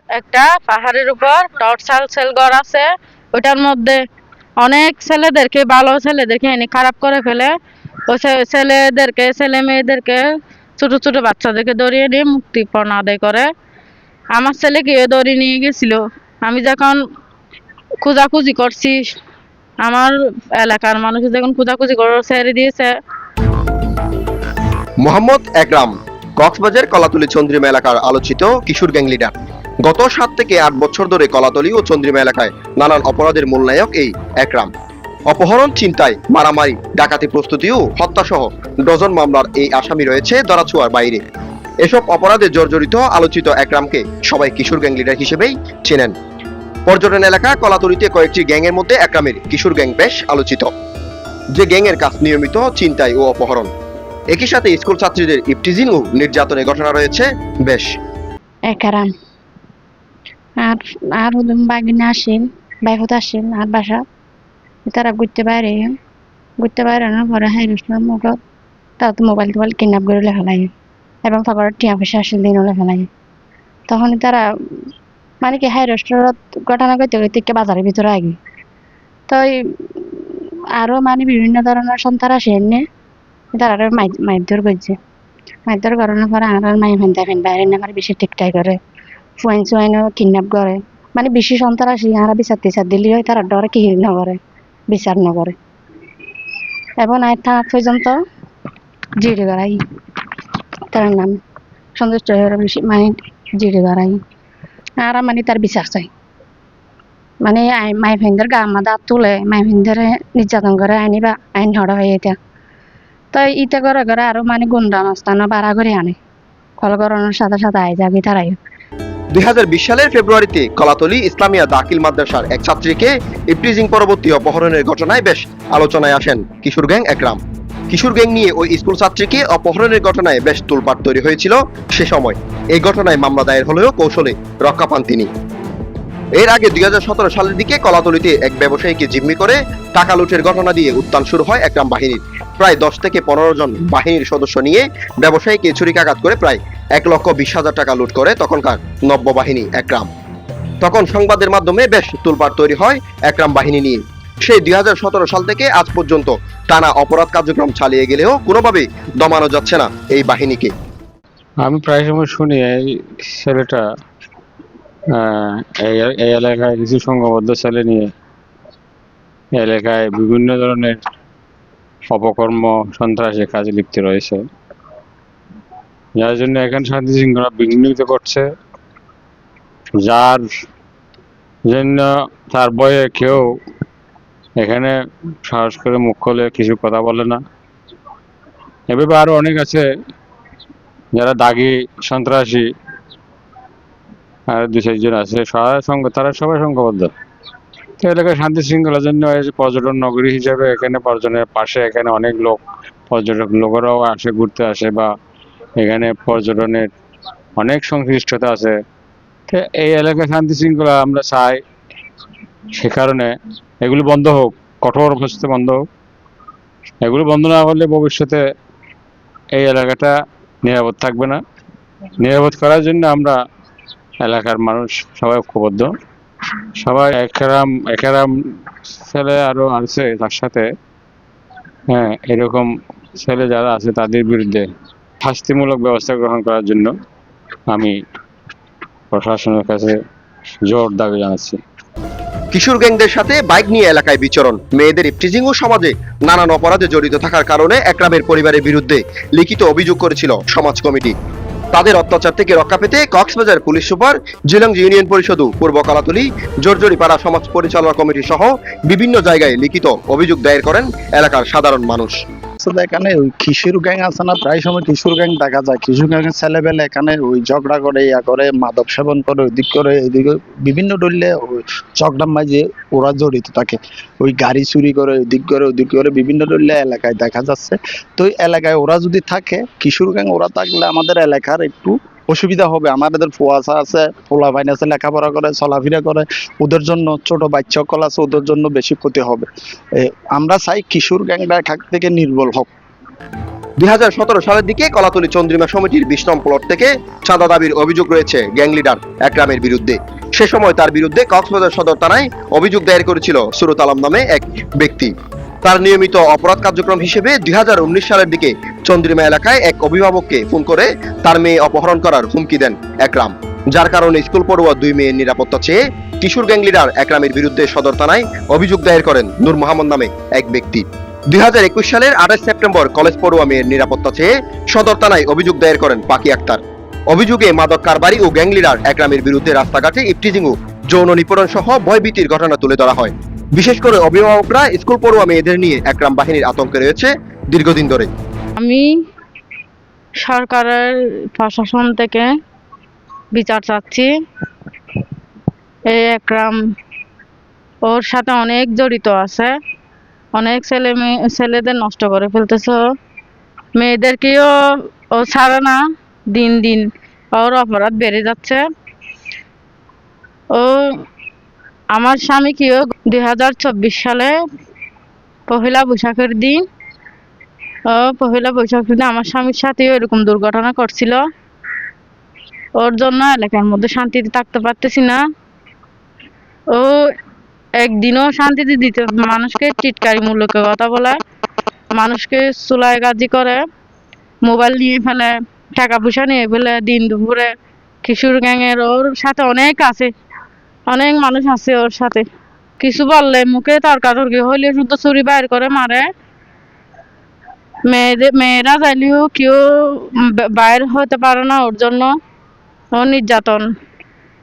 একটা পাহাড়ের উপর টর্চাল সেল ঘর আছে। ওটার মধ্যে অনেক ছেলেদেরকে, ভালো ছেলেদেরকে এনে খারাপ করে ফেলে। ওই ছেলেদেরকে, ছেলে মেয়েদেরকে, ছোট ছোট বাচ্চাদেরকে ধরিয়ে নিয়ে মুক্তিপণ আদায় করে। আমার ছেলেকে ধরে নিয়ে গেছিল। আমি যখন খোঁজাখুঁজি করছি, আমার এলাকার মানুষ যখন খোঁজাখুঁজি করে ছেড়ে দিয়েছে। মোহাম্মদ একরাম কক্সবাজার কলাতলী চন্দ্রিমা এলাকার আলোচিত কিশোর গ্যাং লিডার। গত 7 থেকে 8 বছর ধরে কলাতলী ও চন্দ্রিমা এলাকায় নানান অপরাধের মূল নায়ক এই একরাম। অপহরণ, ছিনতাই, মারামারি, ডাকাতি প্রস্তুতি ও হত্যাসহ ডজন মামলার এই আসামি রয়েছে ধরাছোঁয়ার বাইরে। এসব অপরাধে জর্জরিত আলোচিত একরামকে সবাই কিশোর গ্যাং লিডার হিসেবেই চেনেন। পর্যটন এলাকা কলাতলীতে কয়েকটি গ্যাংয়ের মধ্যে একরামের কিশোর গ্যাং বেশ আলোচিত, যে গ্যাংয়ের কাজ নিয়মিত ছিনতাই ও অপহরণ। একই সাথে স্কুল ছাত্রীদের ইফটিজিং ও নির্যাতনের ঘটনা রয়েছে বেশ। একরাম আর আর বাগিনা আসেন, বাইকত আসেন আর বাসা তারা ঘুরতে বাইরানোর পরে হাই রুসলাম মুখত তারা তো মোবাইল টোবাইল কিডন্যাপ করে লেখা লাগে এবং তারপরে টিয়া পয়সা আসেন দিনও লেখা লাগে। তখন তারা মানে কি হাই রেস্টুরেন্ট ঘটনা করতে করতে বাজারের ভিতরে আগে তো আরো মানে বিভিন্ন ধরনের সন্তান আসে এনে তারা মারধর করছে। মারধর করানোর পরে আর মাই ফেন বাইরে আমার বেশি ঠিকঠাক করে ফুয়াইনও কিডন্যাপ করে। মানে বেশি সন্তান আসি আর বিচার টিচার দিলি হয় তারা ডরে কি নকরে, বিচার নকরে এবং আয় থানা পর্যন্ত জিডি করাই তার নাম সন্তুষ্ট বেশি মানে জিডি করাই আর মানে তার বিচার চাই। মানে মাই ফেন্দের গা মাদা তুলে মাই ফেন্দের নির্যাতন করে আনিবা আইন হড় হয়ে এটা তো ইটা করে করে আরো মানে গুন্ডা মাস্তানো বাড়া করে আনে কল করানোর সাথে সাথে আয় যাবি তারাই। 2020 সালের ফেব্রুয়ারিতে কলাতলী ইসলামিয়া দাখিল মাদ্রাসার এক ছাত্রীকে ইফটিজিং পরবর্তী অপহরণের ঘটনায় বেশ আলোচনায় আসেন কিশোর গ্যাং একরাম। কিশোর গ্যাং নিয়ে ওই স্কুল ছাত্রীকে অপহরণের ঘটনায় বেশ তোলপাড় তৈরি হয়েছিল সে সময়। এই ঘটনায় মামলা দায়ের হলেও কৌশলে রক্ষা পান তিনি। এর আগে 2017 সালের দিকে কলাতলীতে এক ব্যবসায়ীকে জিম্মি করে টাকা লুটের ঘটনা দিয়ে উত্থান শুরু হয় একরাম বাহিনীর। প্রায় 10 থেকে 15 জন বাহিনীর সদস্য নিয়ে ব্যবসায়ীকে ছুরিকাঘাত করে প্রায় 1,20,000 টাকা লুট করে তখনকার নব্য বাহিনী একরাম। তখন সংবাদের মাধ্যমে বেশ তোলপাড় তৈরি হয় একরাম বাহিনী নিয়ে। সেই 2017 সাল থেকে আজ পর্যন্ত টানা অপরাধ কার্যক্রম চালিয়ে গেলেও কোনোভাবেই দমানো যাচ্ছে না এই বাহিনীকে। আমি প্রায় সময় শুনি এই ছেলেটা এই এলাকায় কিছু সংঘবদ্ধ ছেলে নিয়ে এলাকায় বিভিন্ন ধরনের অপকর্ম, সন্ত্রাসী কাজে লিপ্ত রয়েছে, যার জন্য এখানে শান্তি শৃঙ্খলা বিঘ্নিত করছে, যার জন্য তার ভয়ে কেউ এখানে সাহস করে মুখ খুলে কিছু কথা বলে না। এভাবে আরো অনেক আছে যারা দাগি সন্ত্রাসী, আর 2-4 জন আছে, তারা সবাই সংঘবদ্ধ। তো এলাকায় শান্তি শৃঙ্খলার জন্য পর্যটন নগরী হিসেবে এখানে পর্যটনের পাশে এখানে অনেক লোক, পর্যটক লোকেরাও আসে, ঘুরতে আসে, বা এখানে পর্যটনের অনেক সংশ্লিষ্টতা আছে। তো এই এলাকায় শান্তি শৃঙ্খলা আমরা চাই, সে কারণে এগুলো বন্ধ হোক, কঠোর হস্তে বন্ধ হোক। এগুলো বন্ধ না হলে ভবিষ্যতে এই এলাকাটা নিরাপদ থাকবে না। নিরাপদ করার জন্য আমরা এলাকার মানুষ সবাই ঐক্যবদ্ধ। সবাই একরাম ছেলে আরো আছে তার সাথে, হ্যাঁ, এরকম ছেলে যারা আছে তাদের বিরুদ্ধে শাস্তিমূলক ব্যবস্থা গ্রহণ করার জন্য আমি প্রশাসনের কাছে জোর দাবি জানাচ্ছি। কিশোর গ্যাংদের সাথে বাইক নিয়ে এলাকায় বিচরণ, মেয়েদের ইফটিজিং ও সমাজে নানান অপরাধে জড়িত থাকার কারণে একরামের পরিবারের বিরুদ্ধে লিখিত অভিযোগ করেছিল সমাজ কমিটি। তাদের অত্যাচার থেকে রক্ষা পেতে কক্সবাজার পুলিশ সুপার, জিলং ইউনিয়ন পরিষদ, পূর্ব কলাতলী, জোরজরিপাড়া সমাজ পরিচালনা কমিটি সহ বিভিন্ন জায়গায় লিখিত অভিযোগ দায়ের করেন এলাকার সাধারণ মানুষ। এখানে ওই কিশোর গ্যাং আছে না, প্রায় সময় কিশোর গ্যাং দেখা যায়। কিশোর গ্যাং এর ছেলেবেলে এখানে ওই ঝগড়া করে, ইয়া করে, মাদক সেবন করে, ওইদিক করে এদিকে বিভিন্ন দলীয় ঝগড়া মাঝে ওরা জড়িত থাকে। ওই গাড়ি চুরি করে, ওদিক করে বিভিন্ন দলীয় এলাকায় দেখা যাচ্ছে। তো এই এলাকায় ওরা যদি থাকে, কিশোর গ্যাং ওরা থাকলে আমাদের এলাকার একটু অসুবিধা হবে। আমাদের ফুয়াশা আছে, পোলা ভাইন আছে, লেখাপড়া করে, চলাফেরা করে, ওদের জন্য ছোট বাচ্চা সকল আছে, ওদের জন্য বেশি ক্ষতি হবে। আমরা চাই কিশোর গ্যাংরা এখান থেকে নির্মূল হোক। 2017 সালের দিকে কলাতলী চন্দ্রিমা সমিতির 20 নং প্লট থেকে চাঁদা দাবির অভিযোগ রয়েছে গ্যাং লিডার একরামের বিরুদ্ধে। সে সময় তার বিরুদ্ধে কক্সবাজার সদর থানায় অভিযোগ দায়ের করেছিল সুরত আলম নামে এক ব্যক্তি। তার নিয়মিত অপরাধ কার্যক্রম হিসেবে 2019 সালের দিকে চন্দ্রিমা এলাকায় এক অভিভাবককে ফোন করে তার মেয়ে অপহরণ করার হুমকি দেন একরাম, যার কারণে স্কুল পড়ুয়া 2 মেয়ের নিরাপত্তা চেয়ে কিশোর গ্যাং লিডার একরামের বিরুদ্ধে সদর থানায় অভিযোগ দায়ের করেন নূর মোহাম্মদ নামে এক ব্যক্তি। 2021 সালের 28 সেপ্টেম্বর কলেজ পড়ুয়া মেয়ের নিরাপত্তা চেয়ে সদর থানায় অভিযোগ দায়ের করেন পাকি আক্তার। অভিযোগে মাদক কারবারি ও গ্যাং লিডার একরামের বিরুদ্ধে রাস্তাঘাটে ইফটিজিং ও যৌন নিপীড়ন সহ ভয়ভীতির ঘটনা তুলে ধরা হয়। বিশেষ করে অভিভাবকরা স্কুল পড়ুয়া মেয়েদের নিয়ে একরাম বাহিনীর আতঙ্কে রয়েছে দীর্ঘদিন ধরে। আমি সরকারের প্রশাসন থেকে বিচার চাচ্ছি। এই একরাম ওর সাথে অনেক জড়িত আছে, অনেক ছেলেদের নষ্ট করে ফেলতেছে, মেয়েদেরকেও ও ছাড়ে না। দিন দিন ওর অপরাধ বেড়ে যাচ্ছে। ও আমার স্বামীকেও 2024 সালে পহেলা বৈশাখের দিন আমার স্বামীর সাথেও এরকম দুর্ঘটনা করছিল। ওর জন্য এলাকার মধ্যে শান্তিতে থাকতে পারতেছি না। ও একদিনও শান্তিতে দিতে, মানুষকে চিৎকারি মূলক কথা বলে, মানুষকে চুলায় গাজি করে, মোবাইল নিয়ে ফেলে, টাকা পয়সা নিয়ে ফেলে। দিন দুপুরে কিশোর গ্যাংয়ের ওর সাথে অনেক আছে, অনেক মানুষ আছে ওর সাথে। কিছু বললে মুখে তর্কাতর্কি হইলে শুধু ছুরি বাইর করে মারে। মেয়েরা চাইলেও কেউ বাইর হতে পারে না ওর জন্য। ও নির্যাতন,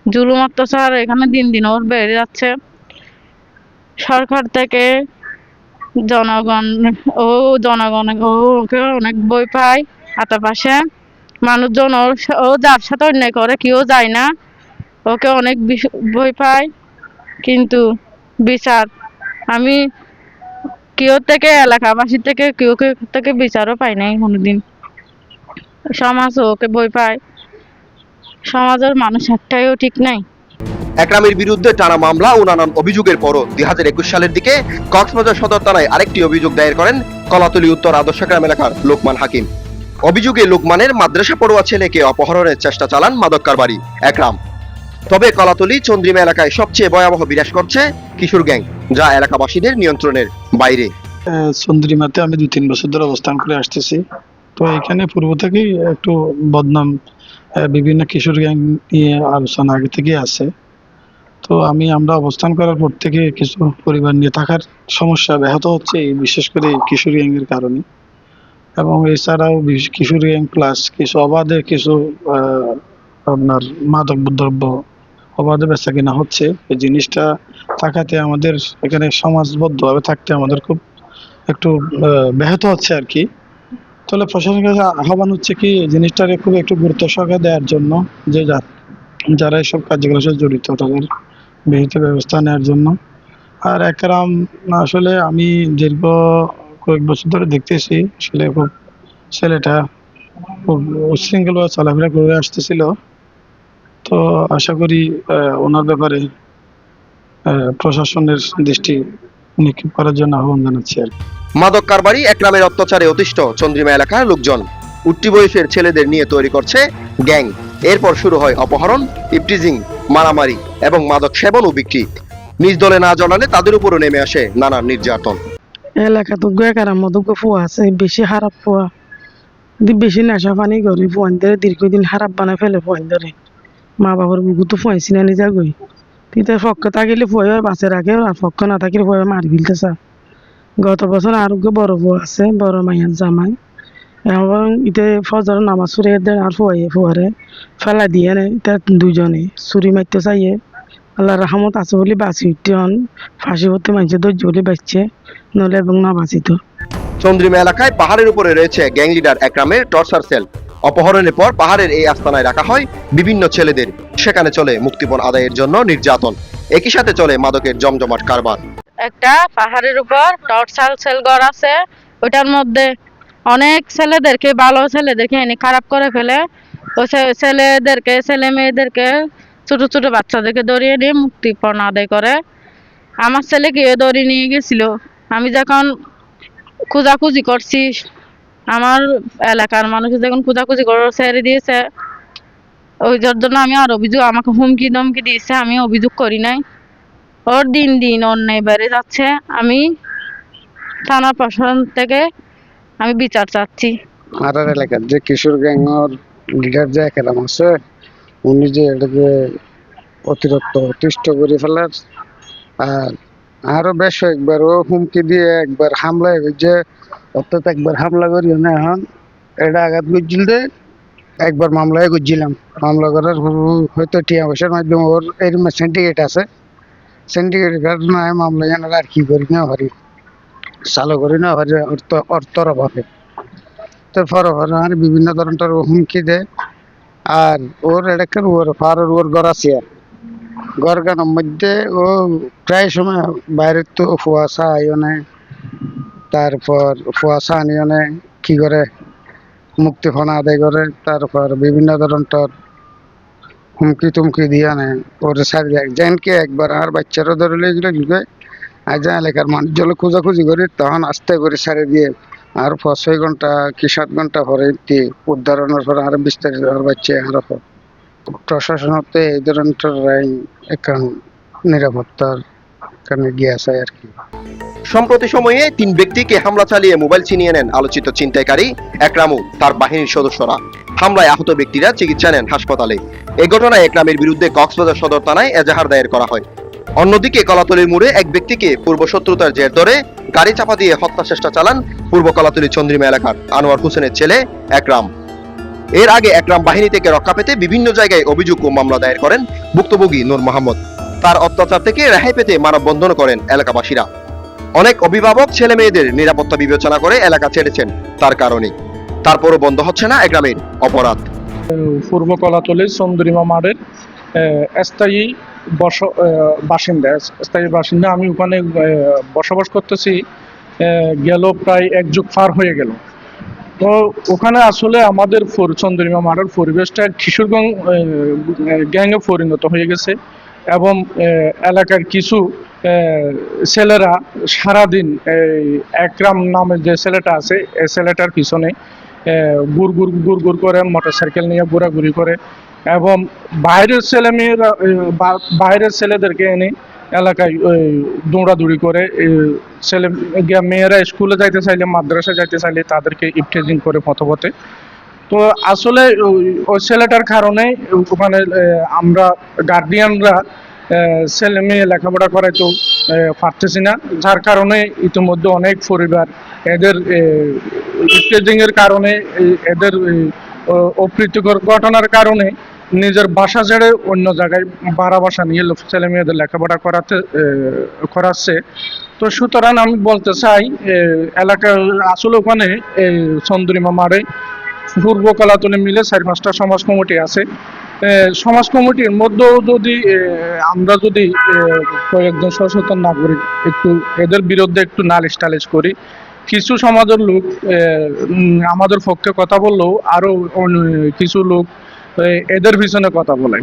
জুলুম, অত্যাচার এখানে দিন দিন ওর বেড়ে যাচ্ছে। সরকার থেকে জনগণ ওকে অনেক ভয় পায়। আশেপাশে মানুষজন ও যার সাথে অন্যায় করে কেউ যায় না, ওকে অনেক ভয় পায়। কিন্তু বিচার আমি কেউ থেকে, এলাকাবাসী থেকে কেউ থেকে বিচারও পাই নাই কোনোদিন। সমাজ ওকে ভয় পায়, সমাজের মানুষ একটাইও ঠিক নাই। একরামের বিরুদ্ধে টানা মামলা ও নানান অভিযোগের পরও 2021 সালের দিকে কক্সবাজার সদর থানায় আরেকটি অভিযোগ দায়ের করেন কলাতলী উত্তর আদর্শগ্রাম এলাকার লোকমান হাকিম। অভিযোগে লোকমানের মাদ্রাসা পড়ুয়া ছেলেকে অপহরণের চেষ্টা চালান মাদক কারবারি একরাম। তবে কলাতলী চন্দ্রিমা এলাকায় সবচেয়ে ভয়াবহ বিরাজ করছে কিশোর গ্যাং, যা এলাকাবাসীদের নিয়ন্ত্রণের বাইরে। চন্দ্রিমাতে আমি 2-3 বছর ধরে অবস্থান করে আসতেছি। তো এখানে পূর্ব থেকেই একটু বদনাম, বিভিন্ন কিশোর গ্যাং নিয়ে আলোচনা আগে থেকেই আছে। তো আমরা অবস্থান করার পর থেকে কিছু পরিবার নিয়ে থাকার সমস্যা ব্যাহত হচ্ছে, বিশেষ করে এই কিশোর গ্যাংয়ের কারণে। এবং এছাড়াও কিশোর গ্যাং প্লাস কিছু অবাধে কিছু আপনার মাদক দ্রব্য অবাধে বেচা কেনা হচ্ছে। এই জিনিসটা থাকাতে আমাদের এখানে সমাজবদ্ধভাবে থাকতে আমাদের খুব একটু ব্যাহত হচ্ছে আর কি। তাহলে প্রশাসনের কাছে আহ্বান হচ্ছে কি এই জিনিসটাকে খুব একটু গুরুত্ব সহকারে দেওয়ার জন্য, যে যারা এসব কার্যকলাপের সাথে জড়িত তাদের বিহিত ব্যবস্থা নেওয়ার জন্য। আর একরাম আসলে আমি দীর্ঘ কয়েক বছর ধরে দেখতেছি, আসলে খুব ছেলেটা খুব উচ্ছৃঙ্খলভাবে চলাফেরা করে আসতেছিল। তো আশা করি ওনার ব্যাপারে প্রশাসনের দৃষ্টি নিক্ষেপ করার জন্য আহ্বান জানাচ্ছি আর কি। মাদক কারবারি একরামের অত্যাচারে অতিষ্ঠ চন্দ্রিমা এলাকার লোকজন উঠতি বয়সের ছেলেদের নিয়ে তৈরি করছে গ্যাং। এরপর শুরু হয় অপহরণ, ইফটিজিং, মারামারি এবং মাদক সেবন ও বিক্রি। নিজ দলে না জড়ালে তাদের উপরও নেমে আসে নানান নির্যাতন। এলাকা তো কারার মতো ফুয়া আছে, বেশি খারাপ ফুয়া, বেশি নেশা পানি করে ফুয়াইন্দরে দীর্ঘদিন খারাপ বানায় ফেলে ফুয়াইন্দরে। মা বাবার বুকু তো ফুয়াইছি না নিজা গই, তিতার পক্ষ থাকিলে ফুয়াই বাঁচে রাখে, আর পক্ষ না থাকিলে ফুয়াই মারি ফেলতেছে। গত বছর আরোগ্য বড় ফুয়া আছে, বড় মাইয়ার জামাই, এবং ইতে ফজর নামাজ পড়ে দেন আর ফুয়ারে ফেলা দিয়ে নেই। তার দুজনে চুরি মারতে চাইয়ে, আল্লাহ রাহমত আছে বলে বাঁচি উঠতে হন, ফাঁসি হতে মাইছে ধৈর্য বলে বাঁচছে, নলে এবং না বাঁচিত। চন্দ্রিমা এলাকায় পাহাড়ের উপরে রয়েছে গ্যাং লিডার একরামের টর্চার সেল। অপহরণের পর পাহাড়ের এই আস্তানায় রাখা হয় বিভিন্ন ছেলেদের। সেখানে চলে মুক্তিপণ আদায়ের জন্য নির্যাতন, একই সাথে চলে মাদকের জমজমাট কারবার। একটা পাহাড়ের উপর টর্চার সেল ঘর আছে, ওটার মধ্যে অনেক ছেলেদেরকে, ভালো ছেলেদেরকে এনে খারাপ করে ফেলে। ও ছেলে মেয়েদেরকে, ছোট ছোট বাচ্চাদেরকে ধরিয়ে নিয়ে মুক্তিপণ আদায় করে। আমার ছেলেকে ধরে নিয়ে গেছিল। আমি যখন খোঁজাখুঁজি করছি, আমার এলাকার মানুষ যখন খোঁজাখুঁজি করে ছেড়ে দিয়েছে, ওই যার জন্য আমি আর অভিযোগ, আমাকে হুমকি ধমকি দিয়েছে, আমি অভিযোগ করি নাই। ওর দিন দিন অন্যায় বেড়ে যাচ্ছে। আমি থানা প্রশাসন থেকে আমি বিচার চাচ্ছি। আর এলাকার যে কিশোর গ্যাংর লিডার যে একরাম আছে, উনি যে এটাকে অতিরিক্ত অতিষ্ঠ করে ফেলার, আর আরো বেশ একবারও হুমকি দিয়ে একবার হামলা যে অর্থাৎ একবার হামলা করিও না, এখন এটা আঘাত করছিল যে একবার মামলায় করছিলাম, মামলা করার হয়তো টিয়া পয়সার মাধ্যমে ওর এরকম সিন্ডিকেট আছে, সিন্ডিকেট কারণে মামলা জানার আর কি করি না পারি, চালু করি না পারি অর্থর অভাবে। তো ফরফর আর বিভিন্ন ধরনের হুমকি দেয়। আর ওর এলাকার ওর ঘর আছে, ঘরগানোর মধ্যে ও প্রায় সময় বাইরের তো ফুয়াশা আইও না, তারপর ফুয়াশা আনিও না, কি করে মুক্তিপণ আদায় করে, তারপর বিভিন্ন ধরনের হুমকি তুমকি দিয়া নেয় ওর সারি দেয়। যেনকে একবার আর বাচ্চারা ধরে লেগে ঢুকে আজ এলাকার মানুষ জলে খোঁজাখুঁজি করে তখন আস্তে করে সারি দিয়ে আর 5-6 ঘন্টা কি 7 ঘন্টা পরে উদ্ধারণের পর আরো বিস্তারিত বাচ্চা আরো প্রশাসনতে এই ধরনের এখন নিরাপত্তার কারণে গিয়েছে আর কি। সম্প্রতি সময়ে 3 ব্যক্তিকে হামলা চালিয়ে মোবাইল ছিনিয়ে নেন আলোচিত ছিনতাইকারী একরাম ও তার বাহিনীর সদস্যরা। হামলায় আহত ব্যক্তিরা চিকিৎসা নেন হাসপাতালে। এই ঘটনায় একরামের বিরুদ্ধে কক্সবাজার সদর থানায় এজাহার দায়ের করা হয়। অন্যদিকে কলাতলির মোড়ে এক ব্যক্তিকে পূর্ব শত্রুতার জের ধরে গাড়ি চাপা দিয়ে হত্যা চেষ্টা চালান পূর্ব কলাতলি চন্দ্রিমা এলাকার আনোয়ার হোসেনের ছেলে একরাম। এর আগে একরাম বাহিনী থেকে রক্ষা পেতে বিভিন্ন জায়গায় অভিযোগ ও মামলা দায়ের করেন ভুক্তভোগী নূর মোহাম্মদ। তার অত্যাচার থেকে রেহাই পেতে মানববন্ধন করেন এলাকাবাসীরা। অনেক অভিভাবক ছেলে মেয়েদের নিরাপত্তা বিবেচনা করে এলাকা ছেড়েছেন তার কারণে। তারপরও বন্ধ হচ্ছে না একরামের অপরাধ। পূর্ব কলাতলী চন্দ্রিমা মাঠের স্থায়ী বাসিন্দা। আমি ওখানে বসবাস করতেছি গেল প্রায় 1 যুগ পার হয়ে গেল। তো ওখানে আসলে আমাদের চন্দ্রিমা মাঠের পরিবেশটা কিশোর গ্যাংয়ে পরিণত হয়ে গেছে এবং এলাকার কিছু ছেলেরা সারাদিন একরাম নামে যে ছেলেটা আছে, এই ছেলেটার পিছনে গুড় করে মোটরসাইকেল নিয়ে ঘোরাঘুরি করে এবং বাইরের ছেলেদেরকে এনে এলাকায় দৌড়াদৌড়ি করে। মেয়েরা স্কুলে যাইতে চাইলে, মাদ্রাসায় যাইতে চাইলে তাদেরকে ইফটেজিং করে পথে। তো আসলে ওই ছেলেটার কারণে ওখানে আমরা গার্ডিয়ানরা ছেলে মেয়ে লেখাপড়া করাইতেও পারতেছি না, যার কারণে ইতিমধ্যে অনেক পরিবার এদের ইফটেজিং এর কারণে, এদের অপ্রীতিকর ঘটনার কারণে নিজের বাসা ছেড়ে অন্য জায়গায় ভাড়া বাসা নিয়ে ছেলে মেয়েদের লেখাপড়া করাচ্ছে। তো সুতরাং আমি বলতে চাই এলাকা আসলে ওখানে চন্দ্রিমা মাঠে পূর্ব কলাতলী মিলে 4-5টা সমাজ কমিটি আছে। সমাজ কমিটির মধ্যেও যদি আমরা কয়েকজন সচেতন নাগরিক একটু এদের বিরুদ্ধে একটু নালিশ টালিশ করি, কিছু সমাজের লোক আমাদের পক্ষে কথা বললেও আরো কিছু লোক এদের পিছনে কথা বলে।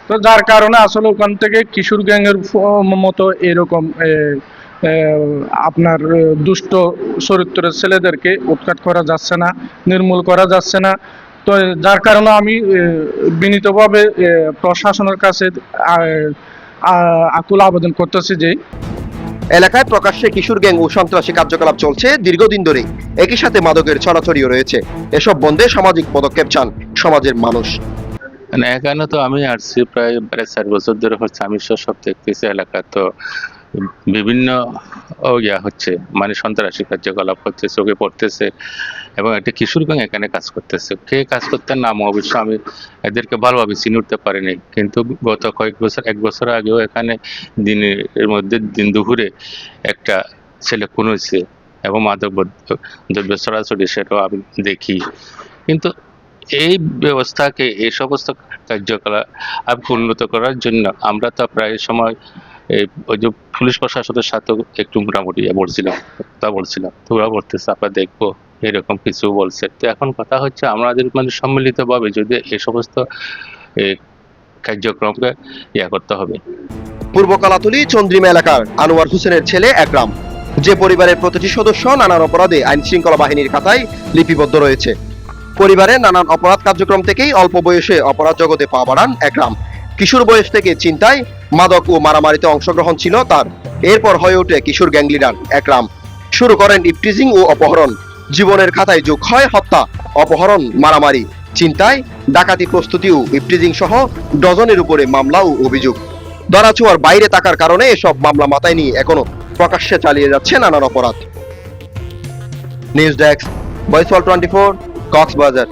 তো যার কারণে আসলে ওখান থেকে কিশোর গ্যাংয়ের মতো এরকম আপনার দুষ্ট চরিত্রের ছেলেদেরকে উৎখাত করা যাচ্ছে না, নির্মূল করা যাচ্ছে না। তো যার কারণে আমি বিনীতভাবে প্রশাসনের কাছে আকুল আবেদন করতেছি যে এলাকায় প্রকাশ্যে কিশোর গ্যাং ও সন্ত্রাসী কার্যকলাপ চলছে দীর্ঘদিন ধরে। একই সাথে মাদকের ছড়াছড়িও রয়েছে। এসব বন্ধে সামাজিক পদক্ষেপ চান সমাজের মানুষ। এখানে তো আমি আসছি প্রায় 4 বছর ধরে হচ্ছে, আমি সব দেখতেছি এলাকা তো বিভিন্ন হচ্ছে, মানে সন্ত্রাসী কার্যকলাপ হচ্ছে, চোখে পড়তেছে এবং একটা কিশোর গ্যাং এখানে কাজ করতেছে। কে কাজ করতে নাম অবশ্য আমি এদেরকে ভালোভাবে চিনে উঠতে পারিনি, কিন্তু গত 1 বছর আগেও এখানে দিনের মধ্যে দিন দুপুরে একটা ছেলে খুন হয়েছে এবং মাদক দ্রব্য ছড়াছড়ি সেটাও আমি দেখি। কিন্তু এই ব্যবস্থাকে, এই সমস্ত কার্যকলাপ উন্নত করার জন্য আমরা তো প্রায় সময় ওই যে পুলিশ প্রশাসনের সাথে একটু মোটামুটি বলছিলাম তো ওরা বলতেছে আমরা দেখবো, এরকম কিছু বলছে। তো এখন কথা হচ্ছে আমাদের মানে সম্মিলিতভাবে যদি এই সমস্ত কার্যক্রমকে করতে হবে। পূর্ব কলাতলী চন্দ্রিমা এলাকার আনোয়ার হোসেনের ছেলে একরাম যে পরিবারের প্রতিটি সদস্য নানান অপরাধে আইন শৃঙ্খলা বাহিনীর খাতায় লিপিবদ্ধ রয়েছে। পরিবারের নানান অপরাধ কার্যক্রম থেকেই অল্প বয়সে অপরাধ জগতে পা বাড়ান একরাম। কিশোর বয়স থেকে চিন্তায়, মাদক ও মারামারিতে অংশগ্রহণ ছিল তার। এরপর হয়ে ওঠে কিশোর গ্যাং লিডার একরাম। শুরু করেন ইফটিজিং ও অপহরণ। জীবনের খাতায় যোগ হয় হত্যা, অপহরণ, মারামারি, চিন্তায়, ডাকাতি প্রস্তুতি ও ইফটিজিং সহ ডজনের উপরে মামলা ও অভিযোগ। ধরাছোঁয়ার বাইরে থাকার কারণে এসব মামলা মাথায় নিয়ে এখনো প্রকাশ্যে চালিয়ে যাচ্ছে নানান অপরাধ। News desk, voice all 24, Cox's Bazar.